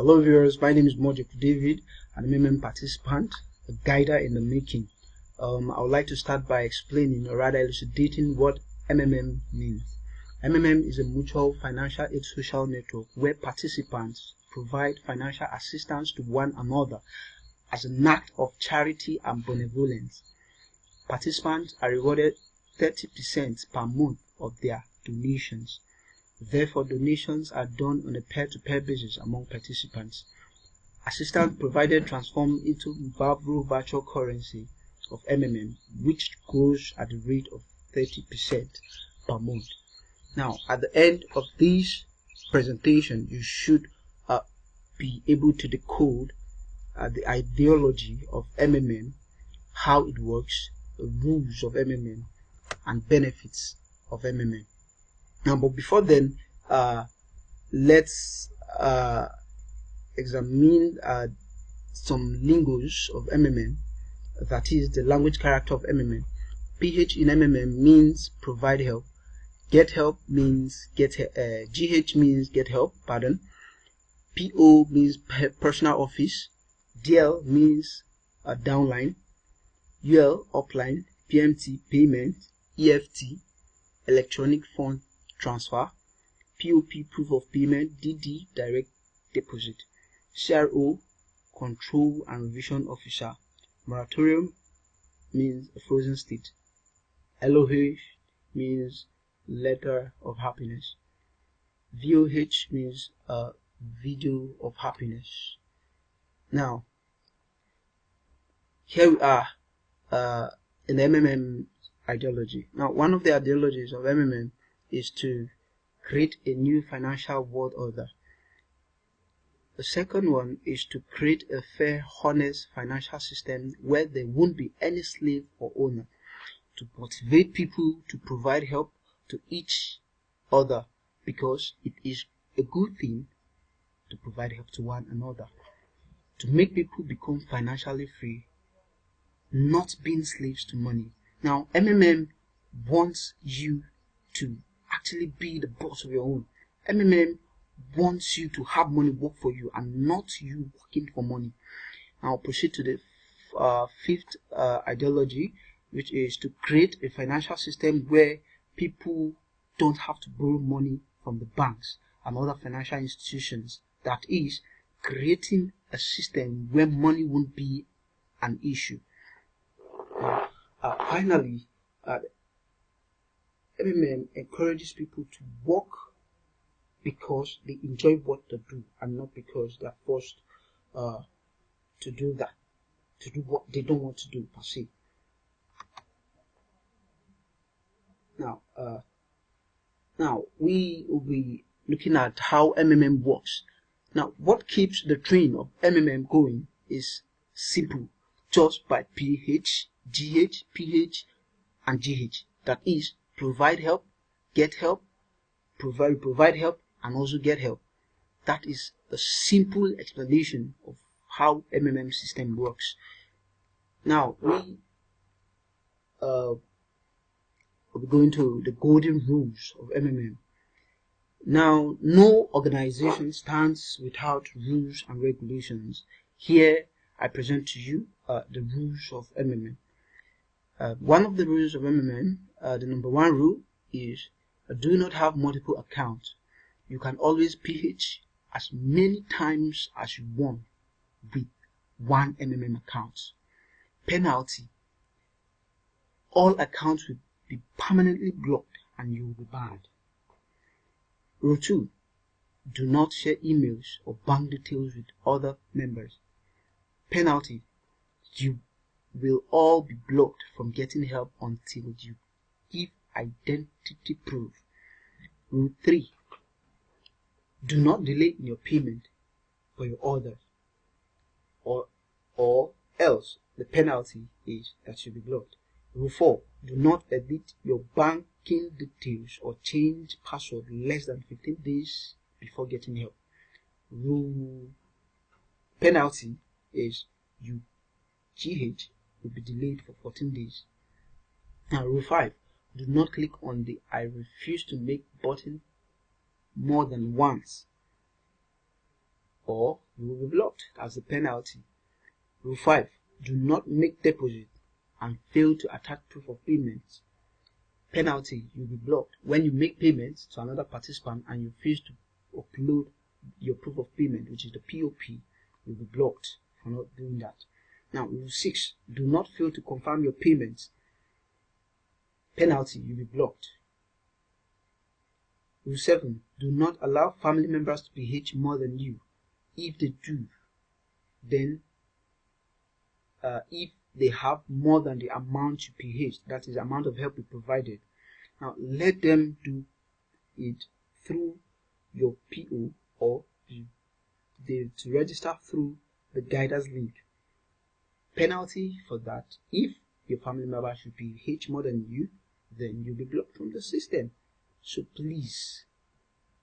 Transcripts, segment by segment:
Hello viewers, my name is Mojo David, an MMM participant, a guider in the making. I would like to start by explaining or rather elucidating what MMM means. MMM is a mutual financial aid social network where participants provide financial assistance to one another as an act of charity and benevolence. Participants are rewarded 30% per month of their donations. Therefore, donations are done on a peer-to-peer basis among participants. Assistance provided transformed into virtual currency of MMM, which grows at the rate of 30% per month. Now, at the end of this presentation, you should be able to decode the ideology of MMM, how it works, the rules of MMM, and benefits of MMM. Now, but before then, let's examine some lingos of MMM, that is the language character of MMM. PH in MMM means provide help. Get help means GH means get help, pardon. PO means personal office. DL means downline. UL upline. PMT payment. EFT electronic fund transfer. POP proof of payment. DD direct deposit. CRO control and revision officer. Moratorium means a frozen state. LOH means letter of happiness. VOH means video of happiness. Now, here we are in the MMM ideology. Now, one of the ideologies of MMM is to create a new financial world order. The second one is to create a fair, honest financial system where there won't be any slave or owner, to motivate people to provide help to each other, because it is a good thing to provide help to one another, to make people become financially free, not being slaves to money. Now, MMM wants you to actually be the boss of your own. MMM wants you to have money work for you and not you working for money. I'll proceed to the fifth ideology, which is to create a financial system where people don't have to borrow money from the banks and other financial institutions. That is, creating a system where money won't be an issue. Finally, MMM encourages people to work because they enjoy what they do and not because they are forced to do what they don't want to do per se. Now we will be looking at how MMM works. Now, what keeps the train of MMM going is simple, just by PH, GH, PH, and GH. That is, provide help, get help, provide help, and also get help. That is the simple explanation of how MMM system works. Now, we will be going to the golden rules of MMM. Now, no organization stands without rules and regulations. Here, I present to you the rules of MMM. One of the rules of MMM, the number one rule is do not have multiple accounts. You can always PH as many times as you want with one MMM account. Penalty: all accounts will be permanently blocked and you will be banned. Rule 2. Do not share emails or bank details with other members. Penalty: you will all be blocked from getting help until you give identity proof. Rule 3. Do not delay in your payment for your orders, or else the penalty is that you'll be blocked. Rule 4. Do not edit your banking details or change password less than 15 days before getting help. Penalty is you GH will be delayed for 14 days. Now, rule 5. Do not click on the I refuse to make button more than once, or you will be blocked. That's the penalty. Rule 5. Do not make deposit and fail to attach proof of payment. Penalty, you'll be blocked. When you make payments to another participant and you fail to upload your proof of payment, which is the POP, you'll be blocked for not doing that. Now, rule 6. Do not fail to confirm your payments. Penalty, you'll be blocked. Rule 7. Do not allow family members to PH more than you. If they do, then if they have more than the amount you PH, that is the amount of help you provided, now let them do it through your PO or to register through the guidance link. Penalty for that, if your family member should PH more than you, then you'll be blocked from the system. So please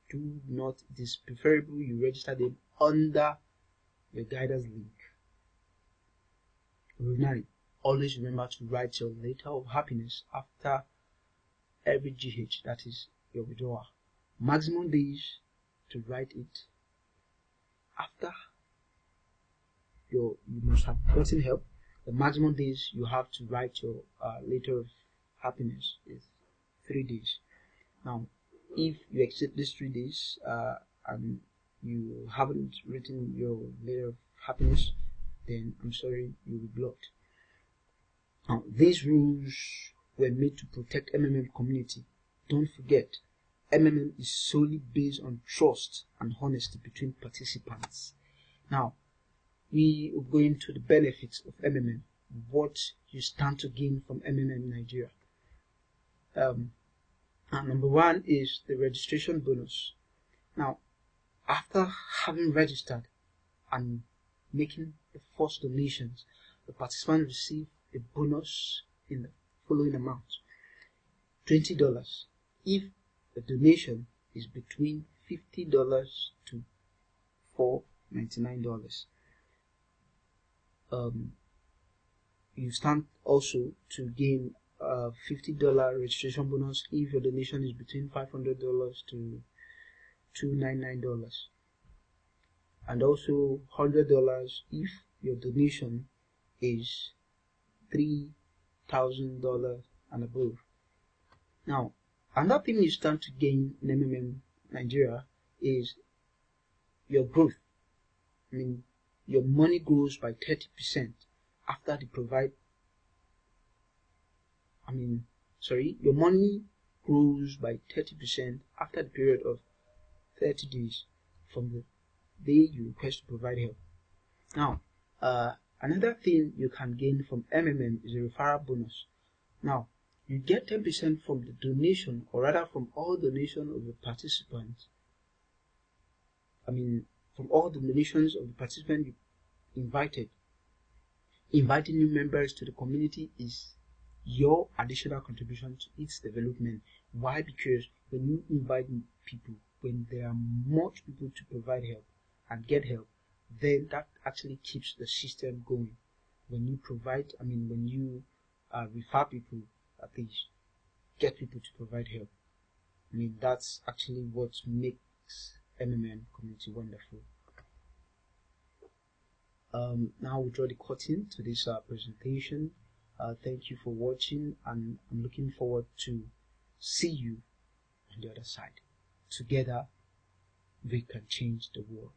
do not, it is preferable you register them under your guidance link. Rule 9. Always remember to write your letter of happiness after every GH, that is your withdrawal. Maximum days to write it after you must have gotten help. The maximum days you have to write your letter of happiness is 3 days. Now, if you exceed these 3 days and you haven't written your letter of happiness, then I'm sorry, you'll be blocked. Now, these rules were made to protect MMM community. Don't forget, MMM is solely based on trust and honesty between participants. Now, we will go into the benefits of MMM, what you stand to gain from MMM Nigeria. And number 1 is the registration bonus. Now, after having registered and making the first donations, the participants receive a bonus in the following amount: $20 if the donation is between $50 to $499. You stand also to gain a $50 registration bonus if your donation is between $500 to $299, and also $100 if your donation is $3,000 and above. Now, another thing you stand to gain in MMM Nigeria is your growth. I mean, your money grows by 30% after they provide. Your money grows by 30% after the period of 30 days from the day you request to provide help. Now, another thing you can gain from MMM is a referral bonus. Now, you get 10% from the donation, or rather from all donation of the participants. From all the donations of the participant you invited. Inviting new members to the community is your additional contribution to its development. Why? Because when you invite people, when there are much people to provide help and get help, then that actually keeps the system going. When you provide, when you refer people, at least get people to provide help. That's actually what makes MMM community wonderful. Now we draw the curtain to this presentation. Thank you for watching, and I'm looking forward to see you on the other side. Together, we can change the world.